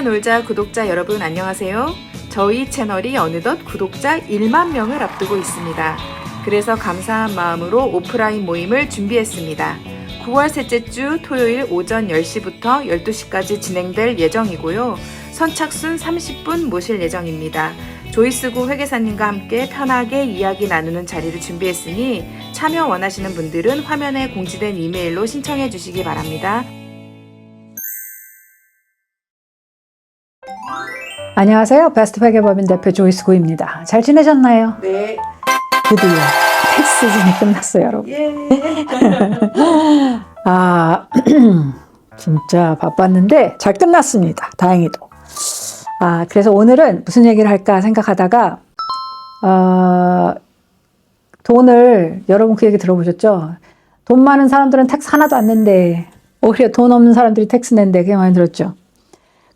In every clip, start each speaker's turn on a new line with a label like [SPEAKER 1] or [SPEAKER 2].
[SPEAKER 1] 놀자 놀자 구독자 여러분 안녕하세요. 저희 채널이 어느덧 구독자 1만 명을 앞두고 있습니다. 그래서 감사한 마음으로 오프라인 모임을 준비했습니다. 9월 셋째 주 토요일 오전 10시부터 12시까지 진행될 예정이고요. 선착순 30분 모실 예정입니다. 조이스구 회계사님과 함께 편하게 이야기 나누는 자리를 준비했으니 참여 원하시는 분들은 화면에 공지된 이메일로 신청해 주시기 바랍니다.
[SPEAKER 2] 안녕하세요. 베스트 회계법인 대표 조이스구입니다. 잘 지내셨나요?
[SPEAKER 1] 네.
[SPEAKER 2] 드디어 텍스 시즌이 끝났어요, 여러분.
[SPEAKER 1] 예.
[SPEAKER 2] 진짜 바빴는데 잘 끝났습니다. 다행히도. 그래서 오늘은 무슨 얘기를 할까 생각하다가 돈을, 여러분 그 얘기 들어보셨죠? 돈 많은 사람들은 텍스 하나도 안 낸대. 오히려 돈 없는 사람들이 텍스 낸대. 그게 많이 들었죠?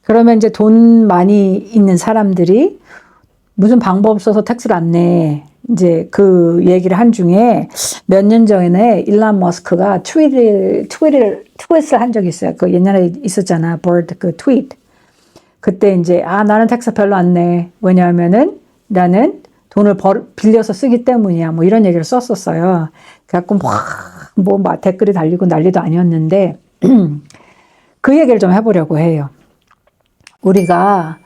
[SPEAKER 2] 그러면 이제 돈 많이 있는 사람들이 무슨 방법 써서 텍스를 안 내. 이제 그 얘기를 한 중에 몇 년 전에 일론 머스크가 트윗을 한 적이 있어요. 그 옛날에 있었잖아. bird 그 트윗. 그때 이제 나는 텍스 별로 안 내. 왜냐하면은 나는 돈을 빌려서 쓰기 때문이야. 뭐 이런 얘기를 썼었어요. 그래갖고 막 댓글이 달리고 난리도 아니었는데 그 얘기를 좀 해보려고 해요. 우리가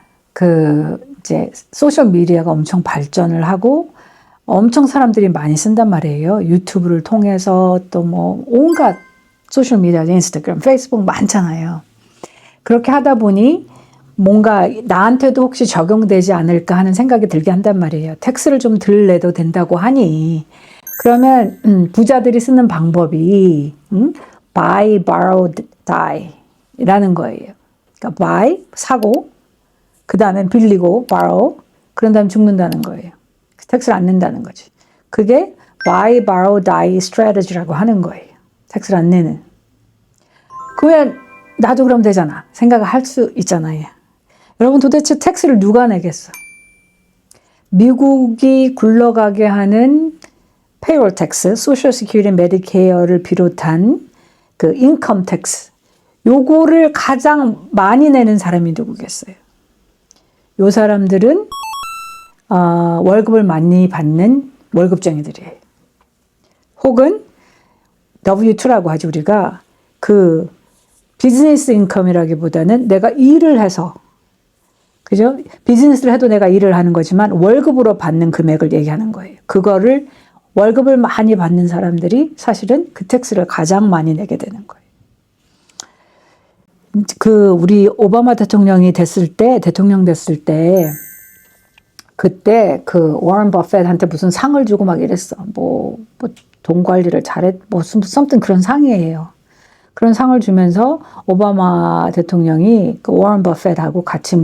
[SPEAKER 2] 이제 소셜 미디어가 엄청 발전을 하고 엄청 사람들이 많이 쓴단 말이에요. 유튜브를 통해서 또 뭐 온갖 소셜 미디어, 인스타그램, 페이스북 많잖아요. 그렇게 하다 보니 뭔가 나한테도 혹시 적용되지 않을까 하는 생각이 들게 한단 말이에요. 텍스를 좀 덜 내도 된다고 하니 그러면 부자들이 쓰는 방법이 buy, borrow, die 라는 거예요. 그러니까 buy, 사고, 그 다음에 빌리고, borrow, 그런 다음에 죽는다는 거예요. 텍스를 안 낸다는 거지. 그게 buy, borrow, die strategy라고 하는 거예요. 텍스를 안 내는. 그러면 나도 그럼 되잖아. 생각을 할 수 있잖아요. 여러분 도대체 텍스를 누가 내겠어? 미국이 굴러가게 하는 payroll tax, social security, medicare를 비롯한 그 income tax, 요거를 가장 많이 내는 사람이 누구겠어요? 요 사람들은 월급을 많이 받는 월급쟁이들이에요. 혹은 W2라고 하지 우리가 그 비즈니스 인컴이라기보다는 내가 일을 해서 그죠? 비즈니스를 해도 내가 일을 하는 거지만 월급으로 받는 금액을 얘기하는 거예요. 그거를 월급을 많이 받는 사람들이 사실은 그 텍스를 가장 많이 내게 되는 거예요. 우리 오바마 대통령 됐을 때, 그때 워런 버핏한테 무슨 상을 주고 막 이랬어. 돈 관리를 something 그런 상이에요. 그런 상을 주면서 오바마 대통령이 워런 버핏하고 같이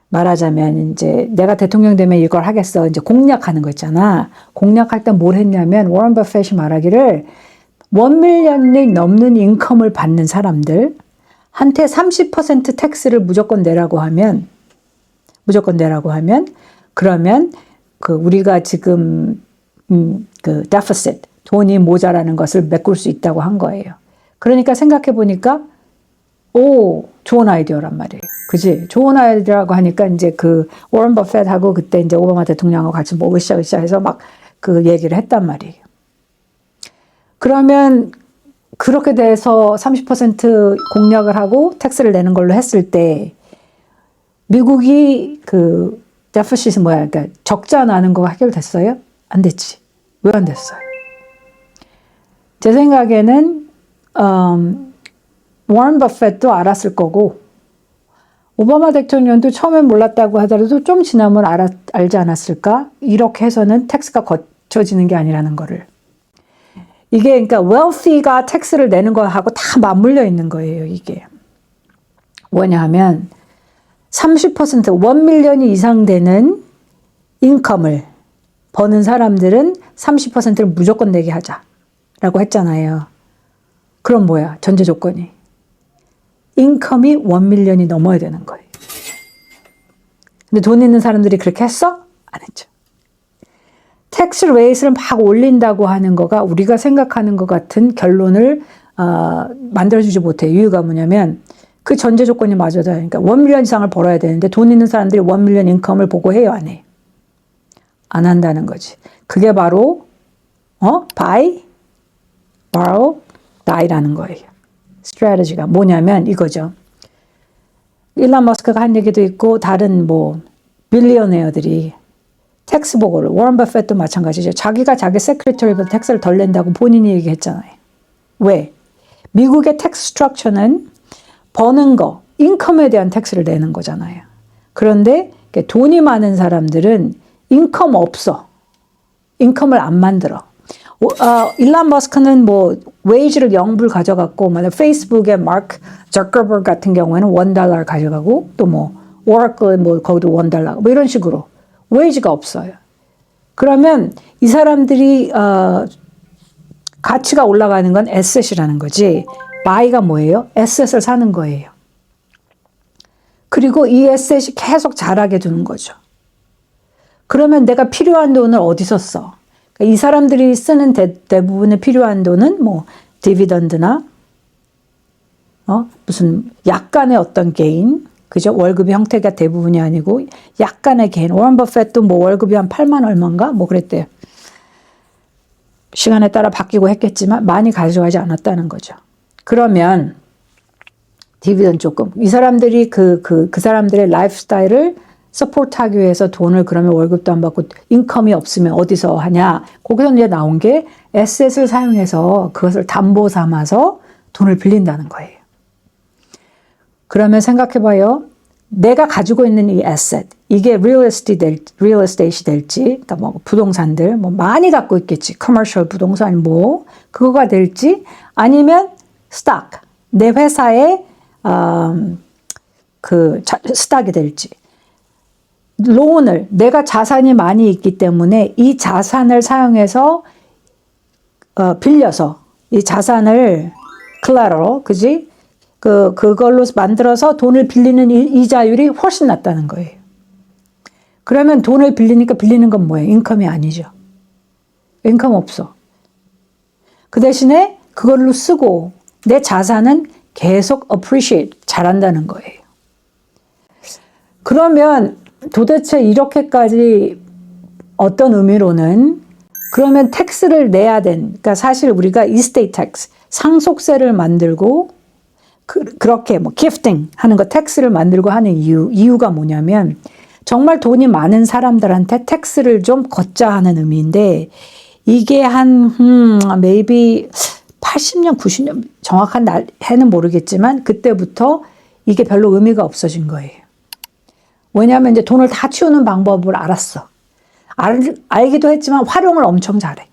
[SPEAKER 2] 말하자면 이제 내가 대통령 되면 이걸 하겠어. 이제 공약하는 거 있잖아. 공약할 때 뭘 했냐면 워런 버핏이 말하기를 1밀리언이 넘는 인컴을 받는 사람들 한테 30% 텍스를 무조건 내라고 하면 그러면 우리가 지금 deficit, 돈이 모자라는 것을 메꿀 수 있다고 한 거예요. 그러니까 생각해 보니까 좋은 아이디어란 말이에요. 그지? 좋은 아이디어라고 하니까 이제 워런 버핏하고 그때 이제 오바마 대통령하고 같이 으쌰으쌰 해서 막 얘기를 했단 말이에요. 그러면 그렇게 돼서 30% 공약을 하고 텍스를 내는 걸로 했을 때 미국이 데피시트 그러니까 적자 나는 거가 해결됐어요? 안 됐지. 왜 안 됐어요? 제 생각에는 워런 버핏도 알았을 거고 오바마 대통령도 처음엔 몰랐다고 하더라도 좀 지나면 알지 않았을까? 이렇게 해서는 텍스가 거쳐지는 게 아니라는 거를. 이게 그러니까 wealthy가 텍스를 내는 거하고 다 맞물려 있는 거예요, 이게. 뭐냐 하면 30% 1밀리언이 이상 되는 인컴을 버는 사람들은 30%를 무조건 내게 하자라고 했잖아요. 그럼 뭐야? 전제 조건이. 인컴이 1밀리언이 넘어야 되는 거예요. 근데 돈 있는 사람들이 그렇게 했어? 안 했죠. 텍스 레이트를 막 올린다고 하는 거가 우리가 생각하는 것 같은 결론을 만들어주지 못해요. 이유가 뭐냐면 그 전제 조건이 맞아요. 그러니까 1밀리언 이상을 벌어야 되는데 돈 있는 사람들이 1밀리언 인컴을 보고 해요, 안 해요? 안 한다는 거지. 그게 바로 buy, borrow, die라는 거예요. 스트래티지가 뭐냐면 이거죠. 일론 머스크가 한 얘기도 있고 다른 뭐 빌리어네어들이 텍스 보고를 워런 버핏도 마찬가지죠. 자기가 자기 세크리터리보다 텍스를 덜 낸다고 본인이 얘기했잖아요. 왜? 미국의 텍스 스트럭처는 버는 거, 인컴에 대한 텍스를 내는 거잖아요. 그런데 돈이 많은 사람들은 인컴 없어. 인컴을 안 만들어. 일론 머스크는 뭐 웨이지를 0불 가져갔고, 페이스북의 마크 저커버그 같은 경우에는 $1 가져가고, 또 뭐 오라클 뭐 거기도 $1 뭐 이런 식으로 웨이지가 없어요. 그러면 이 사람들이 가치가 올라가는 건 에셋이라는 거지. buy가 뭐예요? 에셋을 사는 거예요. 그리고 이 에셋이 계속 자라게 두는 거죠. 그러면 내가 필요한 돈을 어디서 써? 이 사람들이 쓰는 대부분의 필요한 돈은 뭐 디비던드나 무슨 약간의 어떤 개인, 그죠? 월급의 형태가 대부분이 아니고 약간의 개인. 워런 버핏도 뭐 월급이 한 8만 얼마인가? 뭐 그랬대요. 시간에 따라 바뀌고 했겠지만 많이 가져가지 않았다는 거죠. 그러면 디비던드 조금 이 사람들이 그 사람들의 라이프 스타일을 서포트하기 위해서 돈을 그러면 월급도 안 받고 인컴이 없으면 어디서 하냐? 거기서 이제 나온 게 에셋을 사용해서 그것을 담보 삼아서 돈을 빌린다는 거예요. 그러면 생각해봐요. 내가 가지고 있는 이 에셋, 이게 real estate이 될지, 그러니까 뭐 부동산들 뭐 많이 갖고 있겠지, commercial 부동산 뭐 그거가 될지, 아니면 stock, 내 회사의 스탁이 될지. 론을 내가 자산이 많이 있기 때문에 이 자산을 사용해서 빌려서 이 자산을 collateral, 그지? 그걸로 만들어서 돈을 빌리는 이자율이 훨씬 낮다는 거예요. 그러면 돈을 빌리니까 빌리는 건 뭐예요? 인컴이 아니죠. 인컴 없어. 그 대신에 그걸로 쓰고 내 자산은 계속 appreciate, 자란다는 거예요. 그러면 도대체 이렇게까지 어떤 의미로는 그러면 텍스를 내야 된, 그러니까 사실 우리가 이스테이트 텍스, 상속세를 만들고 그렇게 뭐 기프팅 하는 거 텍스를 만들고 하는 이유가 뭐냐면 정말 돈이 많은 사람들한테 텍스를 좀 걷자 하는 의미인데 이게 한 maybe 80년, 90년 정확한 해는 모르겠지만 그때부터 이게 별로 의미가 없어진 거예요. 왜냐하면 이제 돈을 다 치우는 방법을 알았어. 알기도 했지만 활용을 엄청 잘해.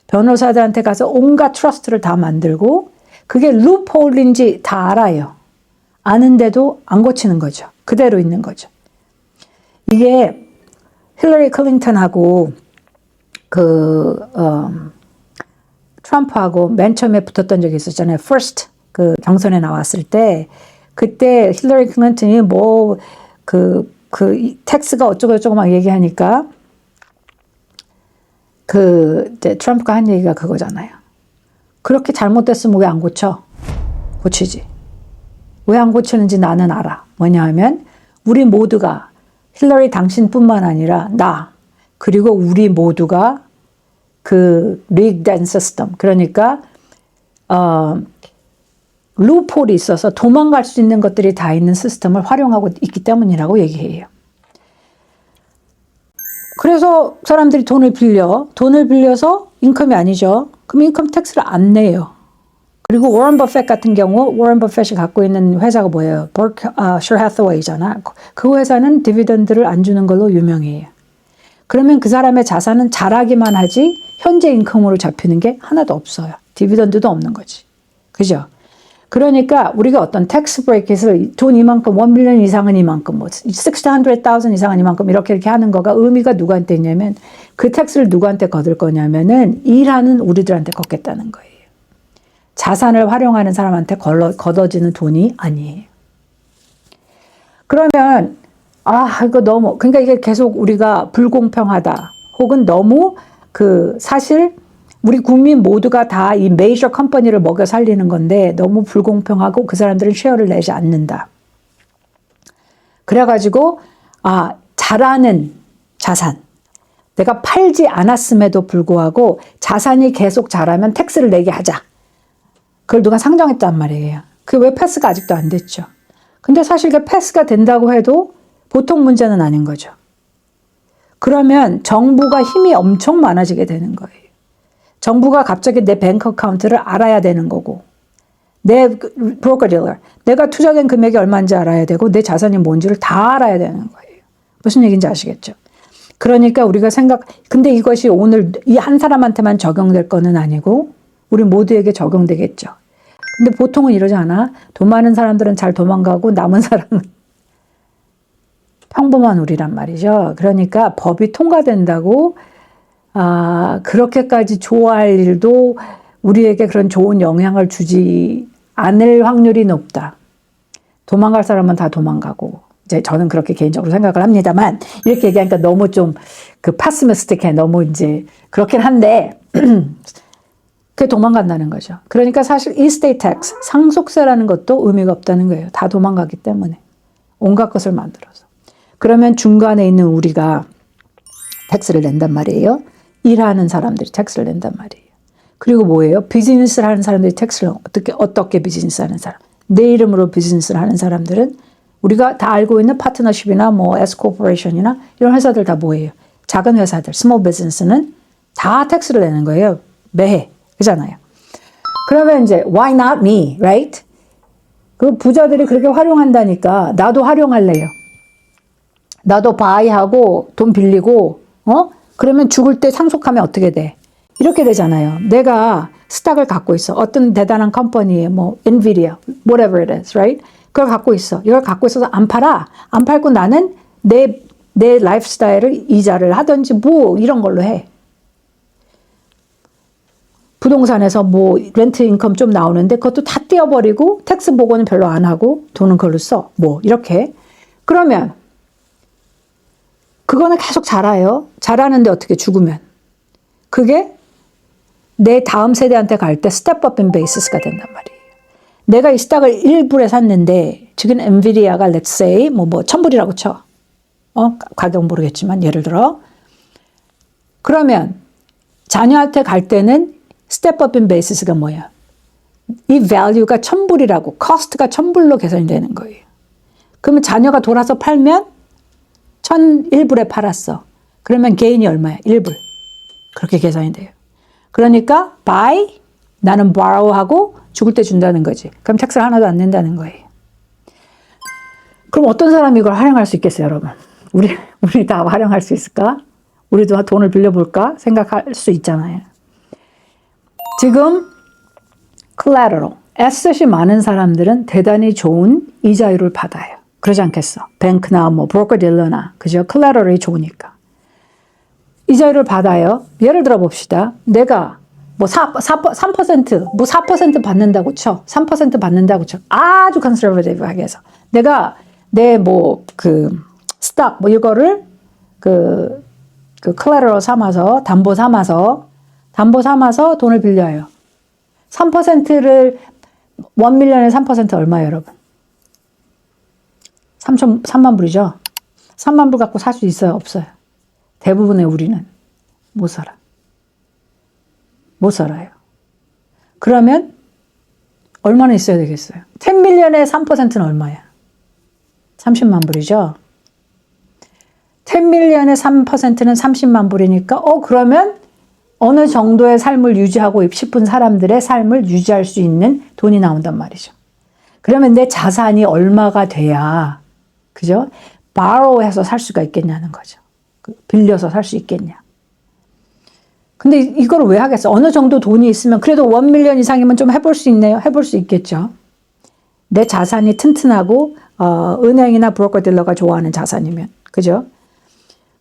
[SPEAKER 2] 변호사들한테 가서 온갖 트러스트를 다 만들고 그게 루프홀인지 다 알아요. 아는데도 안 고치는 거죠. 그대로 있는 거죠. 이게 힐러리 클린턴하고 트럼프하고 맨 처음에 붙었던 적이 있었잖아요. first 그 경선에 나왔을 때 그때 힐러리 클린턴이 뭐 텍스가 어쩌고 막 얘기하니까 이제 트럼프가 한 얘기가 그거잖아요. 그렇게 잘못됐으면 왜 안 고쳐? 고치지. 왜 안 고치는지 나는 알아. 뭐냐 하면 우리 모두가 힐러리 당신뿐만 아니라 나 그리고 우리 모두가 rigged system 그러니까 루폴이 있어서 도망갈 수 있는 것들이 다 있는 시스템을 활용하고 있기 때문이라고 얘기해요. 그래서 사람들이 돈을 빌려서 인컴이 아니죠. 그럼 인컴 텍스를 안 내요. 그리고 워런 버핏 같은 경우 워런 버핏이 갖고 있는 회사가 뭐예요? 버크셔 해서웨이잖아. 그 회사는 디비던드를 안 주는 걸로 유명해요. 그러면 그 사람의 자산은 자라기만 하지 현재 인컴으로 잡히는 게 하나도 없어요. 디비던드도 없는 거지. 그죠? 그러니까 우리가 어떤 텍스 브레이크를 돈 이만큼 1밀리언 이상은 이만큼 뭐 600,000 이상은 이만큼 이렇게 하는 거가 의미가 누구한테 있냐면 그 텍스를 누구한테 거둘 거냐면은 일하는 우리들한테 걷겠다는 거예요. 자산을 활용하는 사람한테 걷어지는 돈이 아니에요. 그러면 이거 너무 그러니까 이게 계속 우리가 불공평하다 혹은 너무 사실 우리 국민 모두가 다 이 메이저 컴퍼니를 먹여 살리는 건데 너무 불공평하고 그 사람들은 쉐어를 내지 않는다. 그래가지고 잘하는 자산, 내가 팔지 않았음에도 불구하고 자산이 계속 자라면 텍스를 내게 하자. 그걸 누가 상정했단 말이에요. 그게 왜 패스가 아직도 안 됐죠. 근데 사실 그 패스가 된다고 해도 보통 문제는 아닌 거죠. 그러면 정부가 힘이 엄청 많아지게 되는 거예요. 정부가 갑자기 내 뱅크 어카운트를 알아야 되는 거고, 내 브로커 딜러, 내가 투자된 금액이 얼마인지 알아야 되고, 내 자산이 뭔지를 다 알아야 되는 거예요. 무슨 얘기인지 아시겠죠? 그러니까 우리가 근데 이것이 오늘 이 한 사람한테만 적용될 거는 아니고, 우리 모두에게 적용되겠죠. 근데 보통은 이러지 않아. 돈 많은 사람들은 잘 도망가고, 남은 사람은 평범한 우리란 말이죠. 그러니까 법이 통과된다고 그렇게까지 좋아할 일도 우리에게 그런 좋은 영향을 주지 않을 확률이 높다. 도망갈 사람은 다 도망가고, 이제 저는 그렇게 개인적으로 생각을 합니다만, 이렇게 얘기하니까 너무 좀 파스미스틱해. 너무 이제 그렇긴 한데, 그게 도망간다는 거죠. 그러니까 사실 이스테이트 텍스, 상속세라는 것도 의미가 없다는 거예요. 다 도망가기 때문에. 온갖 것을 만들어서. 그러면 중간에 있는 우리가 텍스를 낸단 말이에요. 일하는 사람들이 텍스를 낸단 말이에요. 그리고 뭐예요? 비즈니스를 하는 사람들이 텍스를 어떻게 비즈니스 하는 사람? 내 이름으로 비즈니스를 하는 사람들은 우리가 다 알고 있는 파트너십이나 뭐 S코퍼레이션이나 이런 회사들 다 뭐예요? 작은 회사들, 스몰 비즈니스는 다 텍스를 내는 거예요. 매해. 그잖아요. 그러면 이제 why not me, right? 그 부자들이 그렇게 활용한다니까 나도 활용할래요. 나도 바이하고 돈 빌리고 그러면 죽을 때 상속하면 어떻게 돼? 이렇게 되잖아요. 내가 스탁을 갖고 있어. 어떤 대단한 컴퍼니에 뭐 엔비디아, whatever it is, right? 그걸 갖고 있어. 이걸 갖고 있어서 안 팔아. 안 팔고 나는 내 라이프 스타일을 이자를 하든지 뭐 이런 걸로 해. 부동산에서 뭐 렌트 인컴 좀 나오는데 그것도 다 떼어버리고 텍스 보고는 별로 안 하고 돈은 그걸로 써. 뭐 이렇게. 그러면 그거는 계속 자라요. 자라는데 어떻게 죽으면. 그게 내 다음 세대한테 갈 때 스텝업 인 베이시스가 된단 말이에요. 내가 이 스탁을 1불에 샀는데 지금 엔비디아가 let's say 뭐 1000불이라고 쳐. 가격 모르겠지만 예를 들어. 그러면 자녀한테 갈 때는 스텝업 인 베이시스가 뭐야? 이 value가 1000불이라고 cost가 1000불로 계산이 되는 거예요. 그러면 자녀가 돌아서 팔면 1001불에 팔았어. 그러면 개인이 얼마야? 1불. 그렇게 계산이 돼요. 그러니까 buy, 나는 borrow하고 죽을 때 준다는 거지. 그럼 텍스를 하나도 안 낸다는 거예요. 그럼 어떤 사람이 이걸 활용할 수 있겠어요, 여러분? 우리 다 활용할 수 있을까? 우리도 돈을 빌려볼까? 생각할 수 있잖아요. 지금 collateral, 에셋이 많은 사람들은 대단히 좋은 이자율을 받아요. 그러지 않겠어? 뱅크나 뭐 브로커 딜러나 그죠? collateral이 좋으니까. 이자율을 받아요. 예를 들어 봅시다. 내가 뭐 3% 뭐 4% 받는다고 쳐. 3% 받는다고 쳐. 아주 컨서버티브하게 해서. 내가 내 스탁 뭐 이거를 그 collateral 삼아서 담보 삼아서 돈을 빌려요. 3%를 1밀리언에 3% 얼마예요, 여러분? 3만 불이죠? 3만 불 갖고 살 수 있어요? 없어요? 대부분의 우리는 못 살아. 못 살아요. 그러면 얼마나 있어야 되겠어요? 10밀리언에 3%는 얼마야? 30만 불이죠? 10밀리언에 3%는 30만 불이니까 그러면 어느 정도의 삶을 유지하고 싶은 사람들의 삶을 유지할 수 있는 돈이 나온단 말이죠. 그러면 내 자산이 얼마가 돼야 그죠? borrow해서 살 수가 있겠냐는 거죠. 빌려서 살 수 있겠냐. 근데 이걸 왜 하겠어? 어느 정도 돈이 있으면 그래도 1밀리언 이상이면 좀 해볼 수 있네요. 해볼 수 있겠죠. 내 자산이 튼튼하고 은행이나 브로커 딜러가 좋아하는 자산이면 그죠?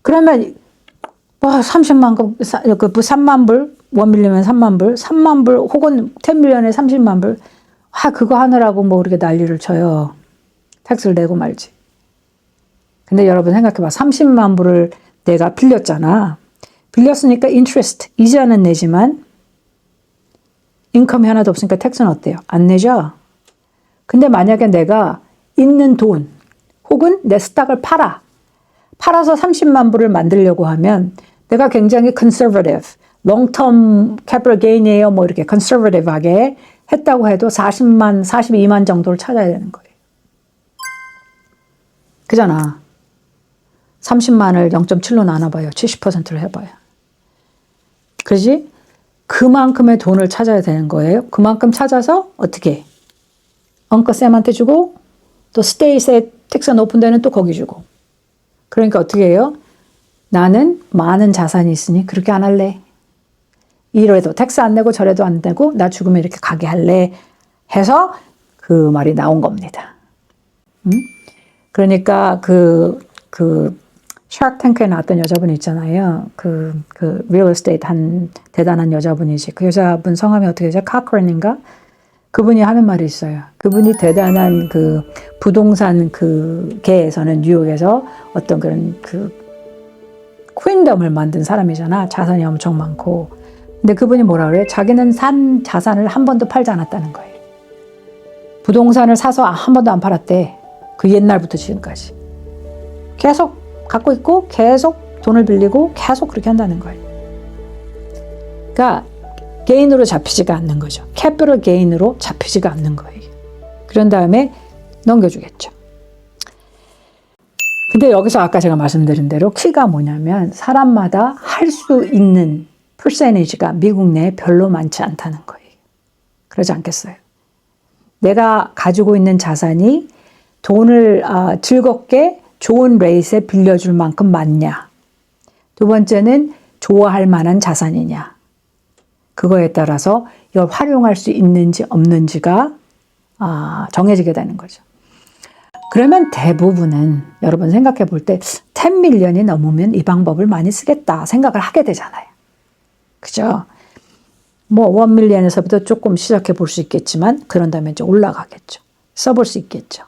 [SPEAKER 2] 그러면 30만 그 3만 불, 1밀리언 3만 불, 3만 불 혹은 10밀리언에 30만 불. 그거 하느라고 뭐 우리가 난리를 쳐요. 텍스를 내고 말지. 근데 여러분 생각해봐. 30만 불을 내가 빌렸잖아. 빌렸으니까 interest, 이자는 내지만 인컴이 하나도 없으니까 텍스는 어때요? 안 내죠? 근데 만약에 내가 있는 돈 혹은 내 스탁을 팔아서 30만 불을 만들려고 하면 내가 굉장히 conservative, long-term capital gain이에요. 뭐 이렇게 conservative하게 했다고 해도 40만, 42만 정도를 찾아야 되는 거예요. 그잖아. 30만을 0.7로 나눠봐요. 70%를 해봐요. 그러지? 그만큼의 돈을 찾아야 되는 거예요. 그만큼 찾아서 어떻게? 엉커쌤한테 주고 또 스테이트에 텍스가 높은 데는 또 거기 주고. 그러니까 어떻게 해요? 나는 많은 자산이 있으니 그렇게 안 할래. 이래도 텍스 안 내고 저래도 안 내고 나 죽으면 이렇게 가게 할래 해서 그 말이 나온 겁니다. 그러니까 샤크탱크에 나왔던 여자분 있잖아요. 그 real estate 한 대단한 여자분이지. 그 여자분 성함이 어떻게 되죠? 카크런인가? 그분이 하는 말이 있어요. 그분이 대단한 그 부동산 그 계에서는 뉴욕에서 어떤 그런 그 퀸덤을 만든 사람이잖아. 자산이 엄청 많고. 근데 그분이 뭐라 그래요? 자기는 산 자산을 한 번도 팔지 않았다는 거예요. 부동산을 사서 한 번도 안 팔았대. 그 옛날부터 지금까지. 계속 갖고 있고 계속 돈을 빌리고 계속 그렇게 한다는 거예요. 그러니까 게인으로 잡히지가 않는 거죠. 캐피털 게인으로 잡히지가 않는 거예요. 그런 다음에 넘겨주겠죠. 근데 여기서 아까 제가 말씀드린 대로 키가 뭐냐면 사람마다 할 수 있는 퍼센티지가 미국 내에 별로 많지 않다는 거예요. 그러지 않겠어요? 내가 가지고 있는 자산이 돈을 즐겁게 좋은 레이스에 빌려줄 만큼 많냐. 두 번째는 좋아할 만한 자산이냐. 그거에 따라서 이걸 활용할 수 있는지 없는지가 정해지게 되는 거죠. 그러면 대부분은 여러분 생각해 볼 때 10 밀리언이 넘으면 이 방법을 많이 쓰겠다 생각을 하게 되잖아요. 그죠? 뭐 1 밀리언에서부터 조금 시작해 볼 수 있겠지만 그런 다음에 이제 올라가겠죠. 써볼 수 있겠죠.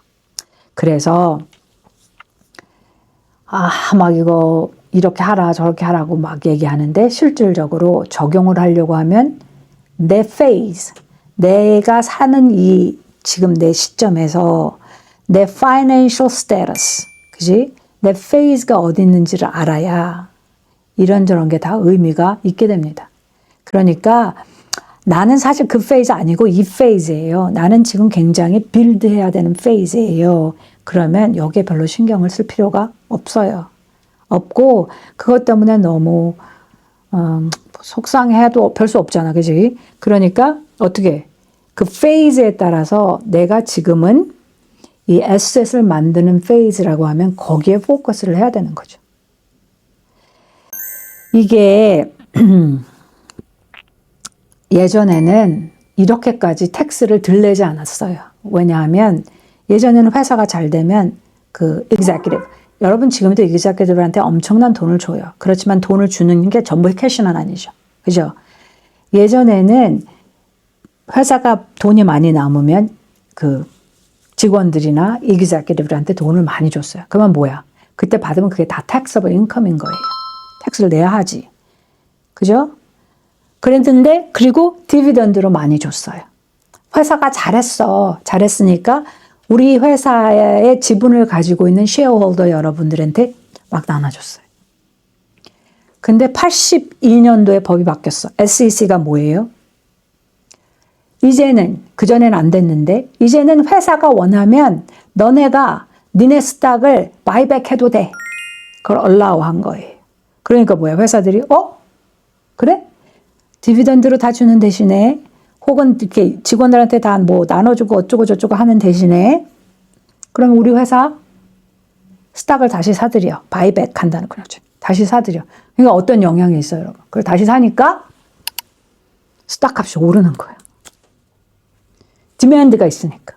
[SPEAKER 2] 그래서 막 이거 이렇게 하라 저렇게 하라고 막 얘기하는데 실질적으로 적용을 하려고 하면 내 phase, 내가 사는 이 지금 내 시점에서 내 financial status, 그지? 내 phase가 어디 있는지를 알아야 이런저런 게 다 의미가 있게 됩니다. 그러니까 나는 사실 그 phase 아니고 이 phase예요. 나는 지금 굉장히 빌드해야 되는 phase예요. 그러면 여기에 별로 신경을 쓸 필요가 없어요. 없고 그것 때문에 너무 속상해도 별 수 없잖아. 그지? 그러니까 어떻게 그 페이즈에 따라서 내가 지금은 이 에셋을 만드는 페이즈라고 하면 거기에 포커스를 해야 되는 거죠. 이게 예전에는 이렇게까지 텍스를 덜 내지 않았어요. 왜냐하면 예전에는 회사가 잘 되면 그 executive, 여러분 지금도 executive한테 엄청난 돈을 줘요. 그렇지만 돈을 주는 게 전부 캐시는 아니죠. 그죠? 예전에는 회사가 돈이 많이 남으면 그 직원들이나 executive한테 돈을 많이 줬어요. 그러면 뭐야? 그때 받으면 그게 다 taxable income인 거예요. 텍스를 내야 하지. 그죠? 그랬는데 그리고 디비던드로 많이 줬어요. 회사가 잘했으니까 우리 회사의 지분을 가지고 있는 쉐어홀더 여러분들한테 막 나눠줬어요. 근데 82년도에 법이 바뀌었어. SEC가 뭐예요? 이제는, 그전에는 안 됐는데, 이제는 회사가 원하면 너네가 니네 스탁을 바이백 해도 돼. 그걸 allow 한 거예요. 그러니까 뭐야? 회사들이, 그래? 디비던드로 다 주는 대신에 혹은 이렇게 직원들한테 다 뭐 나눠주고 어쩌고저쩌고 하는 대신에 그럼 우리 회사 스탁을 다시 사들여. 바이백 한다는 거죠. 다시 사들여. 그러니까 어떤 영향이 있어요, 여러분. 그걸 다시 사니까 스탁 값이 오르는 거예요. 디맨드가 있으니까.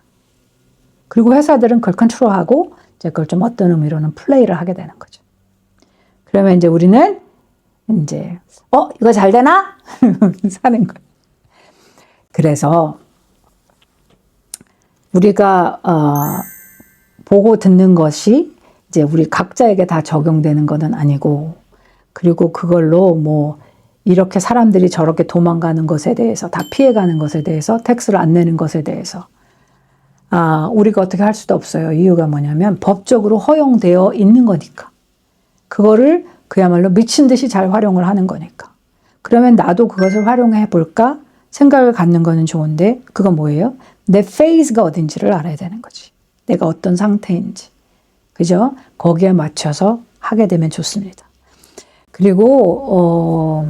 [SPEAKER 2] 그리고 회사들은 그걸 컨트롤하고 이제 그걸 좀 어떤 의미로는 플레이를 하게 되는 거죠. 그러면 이제 우리는 이제 이거 잘 되나? 사는 거예요. 그래서 우리가 보고 듣는 것이 이제 우리 각자에게 다 적용되는 것은 아니고, 그리고 그걸로 뭐 이렇게 사람들이 저렇게 도망가는 것에 대해서, 다 피해가는 것에 대해서, 텍스를 안 내는 것에 대해서 우리가 어떻게 할 수도 없어요. 이유가 뭐냐면 법적으로 허용되어 있는 거니까. 그거를 그야말로 미친 듯이 잘 활용을 하는 거니까. 그러면 나도 그것을 활용해 볼까 생각을 갖는 거는 좋은데, 그건 뭐예요? 내 페이즈가 어딘지를 알아야 되는 거지. 내가 어떤 상태인지. 그죠? 거기에 맞춰서 하게 되면 좋습니다. 그리고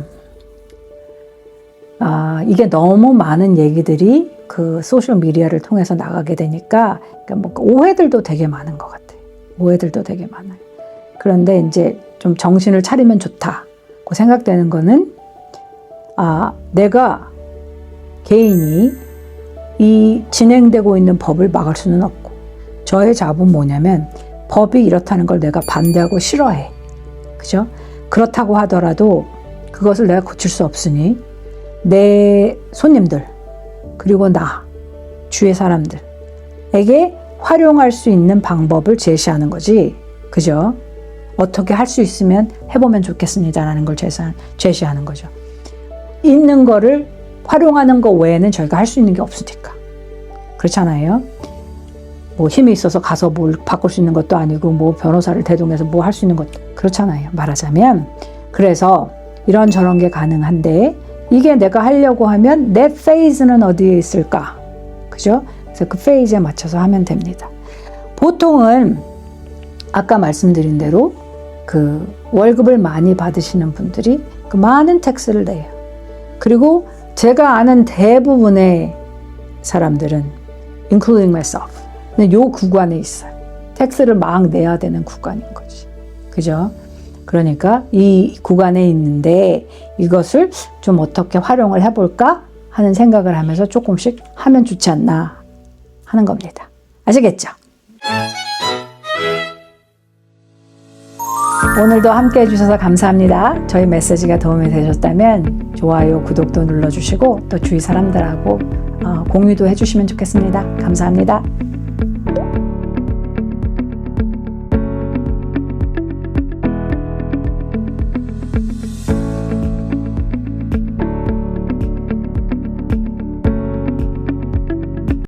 [SPEAKER 2] 이게 너무 많은 얘기들이 그 소셜 미디어를 통해서 나가게 되니까 그러니까 뭐 오해들도 되게 많은 것 같아요. 오해들도 되게 많아요. 그런데 이제 좀 정신을 차리면 좋다고 생각되는 거는 내가 개인이 이 진행되고 있는 법을 막을 수는 없고, 저의 잡은 뭐냐면 법이 이렇다는 걸 내가 반대하고 싫어해. 그죠? 그렇다고 하더라도 그것을 내가 고칠 수 없으니 내 손님들 그리고 나 주위 사람들에게 활용할 수 있는 방법을 제시하는 거지. 그죠? 어떻게 할 수 있으면 해보면 좋겠습니다라는 걸 제시하는 거죠. 있는 거를 활용하는 거 외에는 저희가 할 수 있는 게 없으니까. 그렇잖아요. 뭐 힘이 있어서 가서 뭘 바꿀 수 있는 것도 아니고 뭐 변호사를 대동해서 뭐 할 수 있는 것도 그렇잖아요. 말하자면. 그래서 이런저런 게 가능한데 이게 내가 하려고 하면 내 페이즈는 어디에 있을까? 그죠? 그래서 그 페이즈에 맞춰서 하면 됩니다. 보통은 아까 말씀드린 대로 그 월급을 많이 받으시는 분들이 그 많은 텍스를 내요. 그리고 제가 아는 대부분의 사람들은 including myself 요 구간에 있어요. 텍스를 막 내야 되는 구간인 거지. 그죠? 그러니까 이 구간에 있는데 이것을 좀 어떻게 활용을 해볼까 하는 생각을 하면서 조금씩 하면 좋지 않나 하는 겁니다. 아시겠죠? 오늘도 함께 해주셔서 감사합니다. 저희 메시지가 도움이 되셨다면 좋아요, 구독도 눌러주시고 또 주위 사람들하고 공유도 해주시면 좋겠습니다. 감사합니다.